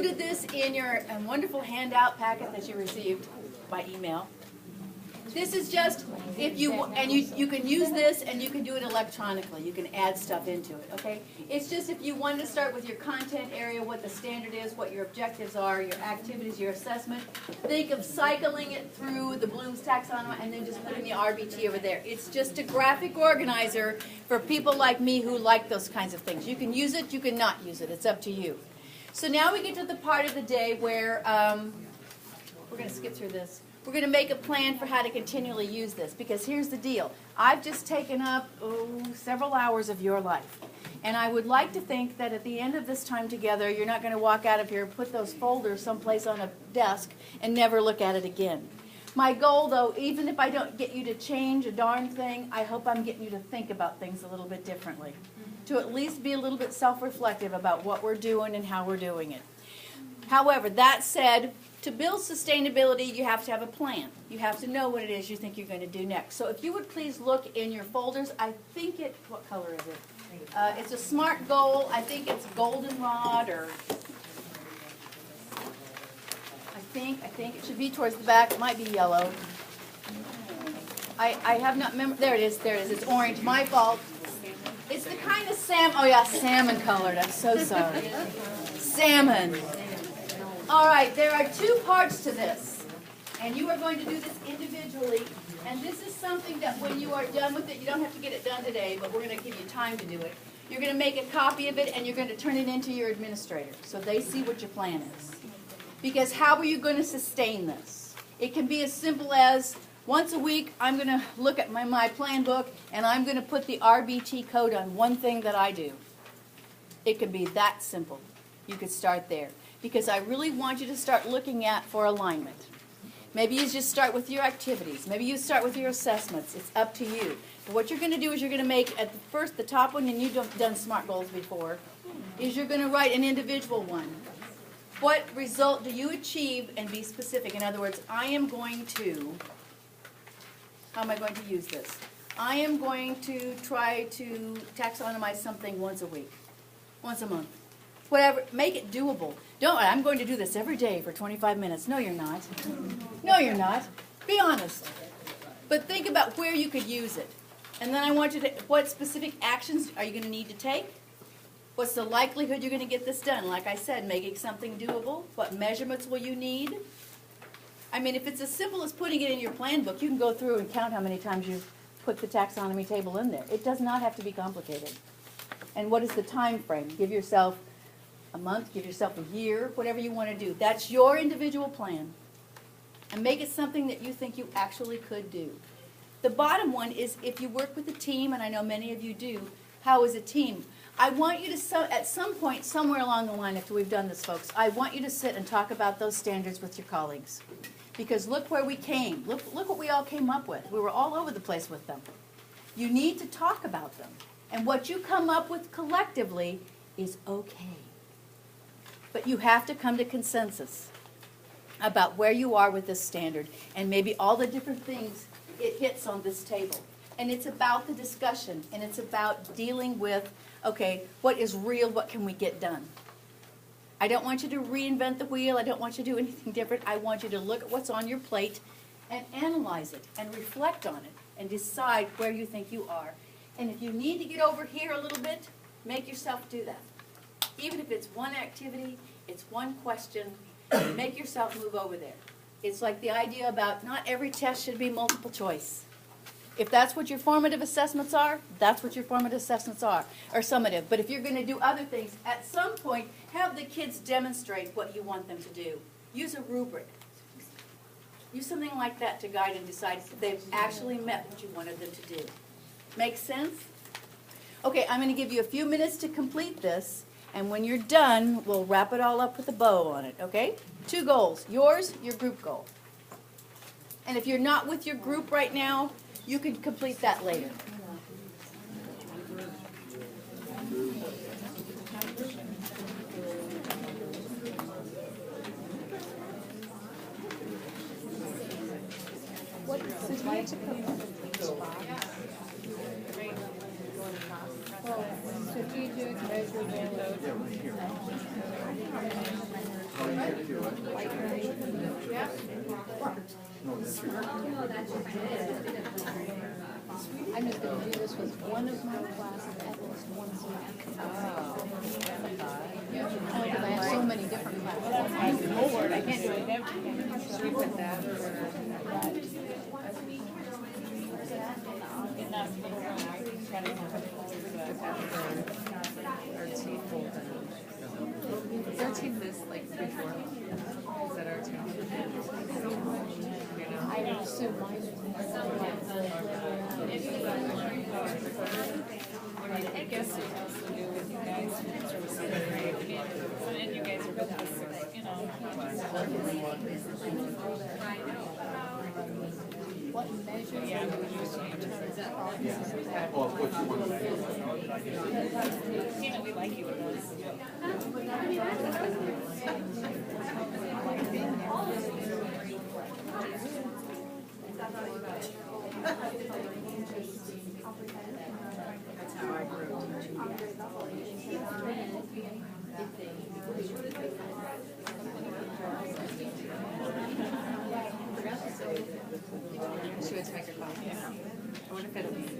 included this in your wonderful handout packet that you received by email. This is just if you can use this and you can do it electronically. You can add stuff into it, okay? It's just if you wanted to start with your content area, what the standard is, what your objectives are, your activities, your assessment. Think of cycling it through the Bloom's taxonomy and then just putting the RBT over there. It's just a graphic organizer for people like me who like those kinds of things. You can use it, you can not use it. It's up to you. So now we get to the part of the day where we're going to skip through this. We're going to make a plan for how to continually use this, because here's the deal. I've just taken up several hours of your life, and I would like to think that at the end of this time together, you're not going to walk out of here, put those folders someplace on a desk, and never look at it again. My goal, though, even if I don't get you to change a darn thing, I hope I'm getting you to think about things a little bit differently, to at least be a little bit self-reflective about what we're doing and how we're doing it. However, that said, to build sustainability, you have to have a plan. You have to know what it is you think you're going to do next. So if you would please look in your folders. I think what color is it? It's a SMART goal. I think it's goldenrod, or I think it should be towards the back. It might be yellow. I have not there it is. It's orange. My fault. It's the kind of salmon colored. I'm so sorry. Salmon. All right, there are two parts to this, and you are going to do this individually, and this is something that when you are done with it, you don't have to get it done today, but we're going to give you time to do it. You're going to make a copy of it, and you're going to turn it into your administrator, so they see what your plan is. Because how are you going to sustain this? It can be as simple as, once a week, I'm going to look at my plan book, and I'm going to put the RBT code on one thing that I do. It can be that simple. You could start there. Because I really want you to start looking for alignment. Maybe you just start with your activities. Maybe you start with your assessments. It's up to you. But what you're going to do is you're going to make at the top one, and you've done SMART goals before, is you're going to write an individual one. What result do you achieve, and be specific? In other words, how am I going to use this? I am going to try to taxonomize something once a week, once a month. Whatever, make it doable. I'm going to do this every day for 25 minutes. No, you're not. No, you're not. Be honest. But think about where you could use it. And then I want you to, what specific actions are you going to need to take? What's the likelihood you're going to get this done? Like I said, making something doable. What measurements will you need? I mean, if it's as simple as putting it in your plan book, you can go through and count how many times you've put the taxonomy table in there. It does not have to be complicated. And what is the time frame? Give yourself a month, give yourself a year, whatever you want to do. That's your individual plan. And make it something that you think you actually could do. The bottom one is if you work with a team, and I know many of you do, how is a team? I want you to, at some point, somewhere along the line, after we've done this, folks, I want you to sit and talk about those standards with your colleagues. Because look where we came. Look what we all came up with. We were all over the place with them. You need to talk about them. And what you come up with collectively is okay. But you have to come to consensus about where you are with this standard and maybe all the different things it hits on this table. And it's about the discussion, and it's about dealing with, okay, what is real, what can we get done? I don't want you to reinvent the wheel. I don't want you to do anything different. I want you to look at what's on your plate and analyze it and reflect on it and decide where you think you are. And if you need to get over here a little bit, make yourself do that. Even if it's one activity, it's one question, make yourself move over there. It's like the idea about not every test should be multiple choice. If that's what your formative assessments are, that's what your formative assessments are, or summative. But if you're going to do other things, at some point, have the kids demonstrate what you want them to do. Use a rubric. Use something like that to guide and decide if they've actually met what you wanted them to do. Make sense? Okay, I'm going to give you a few minutes to complete this. And when you're done, we'll wrap it all up with a bow on it, okay? 2 goals. Yours, your group goal. And if you're not with your group right now, you can complete that later. Strategic, measurement. I'm just going to do this with one of my classes at least once a month. Because I have so many different classes. Lord, I can't do it every day. Should we put that for in that little one? Try to put it Is our team this like before? Is that our team? I would assume mine is. I guess it has to do with you guys sort of celebrating it, and you guys are both, you know. What measures are you using in terms of progress? You know, we like you with us. That's how I grew. She would make her coffee. Yeah. I wonder if it'll be the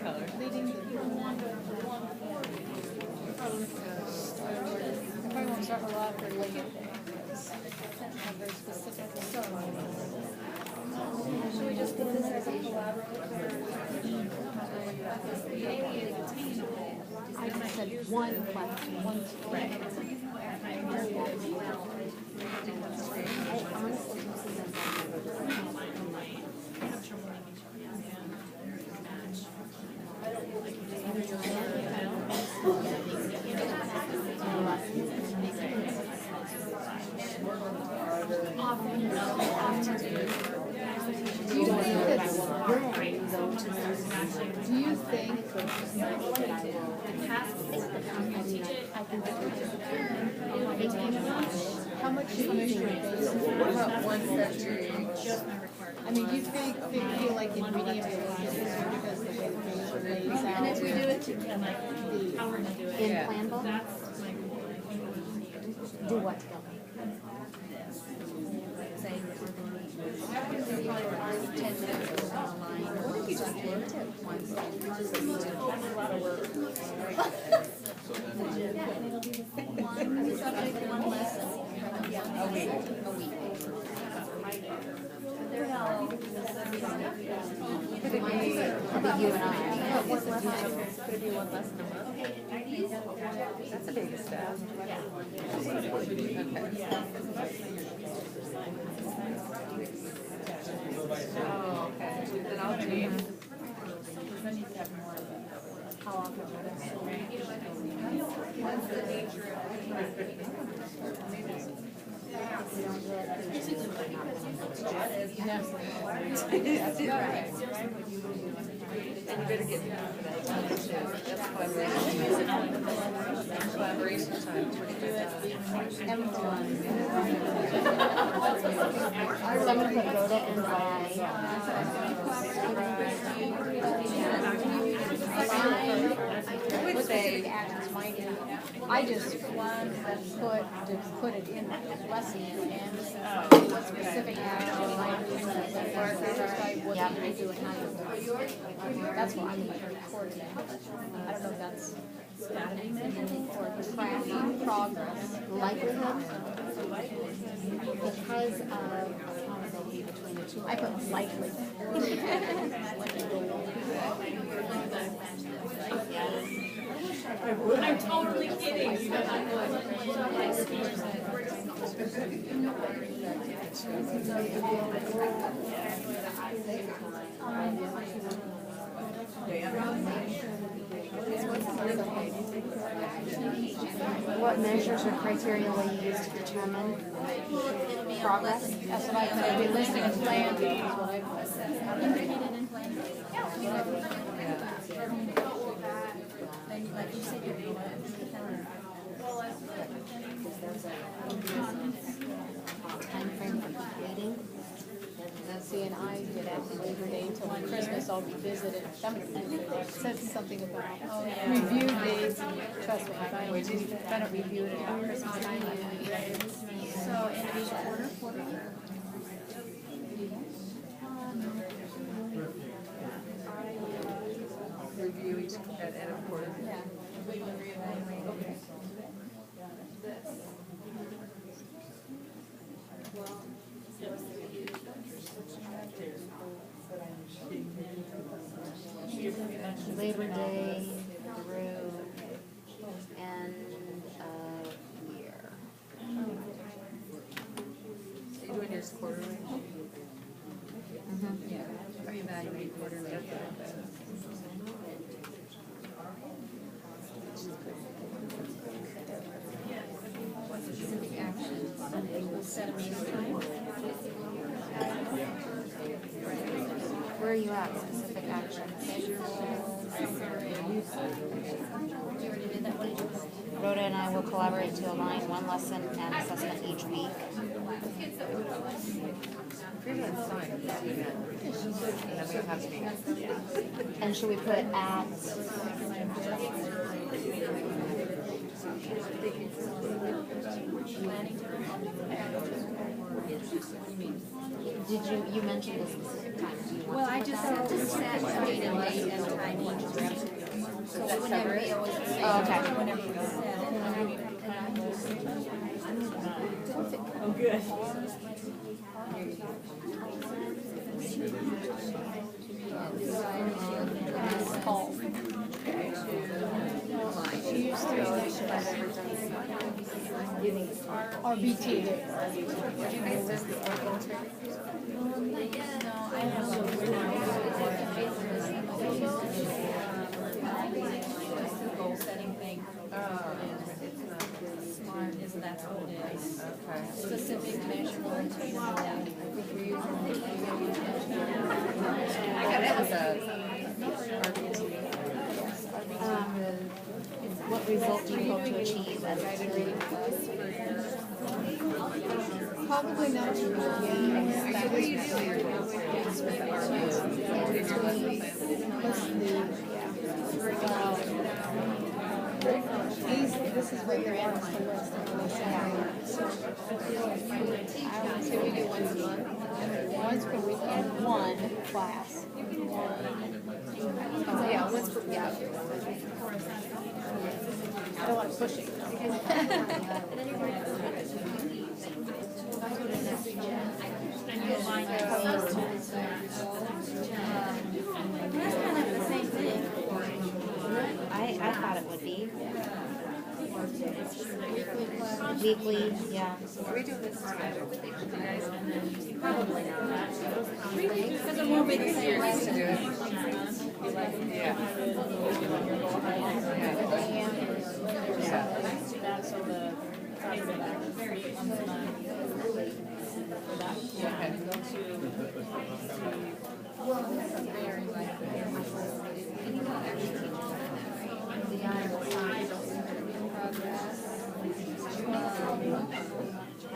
color. Leading the probably won't start a lot for later. Have very specific. Should we just put this as a collaborative? I just said one class, one school. Right. Do you think how much do you About 150. I mean, do you feel like in medium classes because the way the paper lays out? And if we do it together, In plan book? Do what? what if you just looked at one thing? One lesson. A week. Could it be You and I. Could it be one lesson a month? That's a big step. Oh, okay. Then I'll change. How often would What's the nature of And you better get paid for that time too. That's collaboration time. Someone put Rhoda and I would say actions might be. I just put it in the lesson and what specific actions might be describe what you do and how you do it. That's what I'm going to record it. I don't know if that's or tracking progress. likelihood because of accountability between the two. I put likely. I'm totally kidding. What measures or criteria will you use to determine progress? That's what I put. It'll be listed in plan. Is what I put. Time frame for completing? See, and I did after Labor Day until Christmas, I'll be visited. It said something about review dates. Trust me, if I don't review it at Christmas time, Review each at a quarter. Yeah. Okay. Labor Day through end of year. So you're doing yours quarterly? Yeah. Reevaluate quarterly. Specific actions. We'll set a meeting time. Where are you at? Specific actions. Rhoda and I will collaborate to align one lesson and assessment each week. That's fine. And then we have to be. And should we put at? Did you mentioned a specific time? Do you want Well, to I put just that? have to set a date and date and time each week. So it would never be always the same. Oh, okay. Whenever we set it. Oh, good. RBT. Goal setting thing. Smart is that's what it is. Okay. Specific, measurable, attainable. I got it with RBT. What result do you hope to achieve as a team? Probably not. What do you do here? With the This is where you're at. I would say we do once a month. Once per week and one class. Oh, yeah, once per, yeah. I don't want to push it. That's kind of the same thing. I thought it would be. Weekly, yeah. Are we doing this together with each of you guys? Probably not. Because it won't be the same You're way. used to do it? Yeah.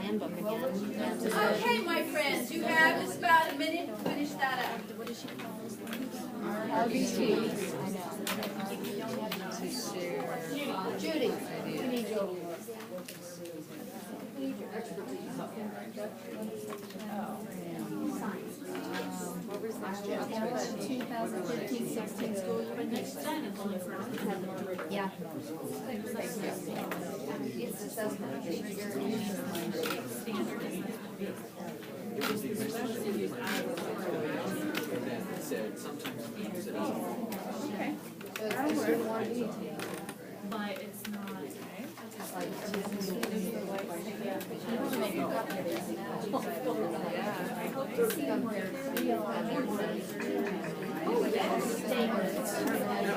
Handbook again. Okay, my friends, you have just about a minute to finish that up. RBT. Judy. We need you. What was last year? 2015-16 school year. Yeah. It's assessment. Okay. But it's not.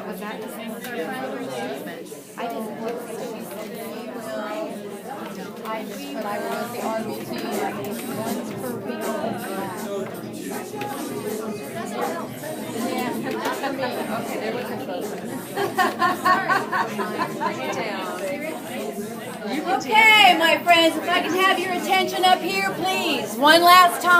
Was that the same as our final assessment? I didn't look. But I wrote the RBT once per week. Yeah, not for me. Okay, they're looking closer. Bring it down. Okay, my friends, if I can have your attention up here, please, one last time.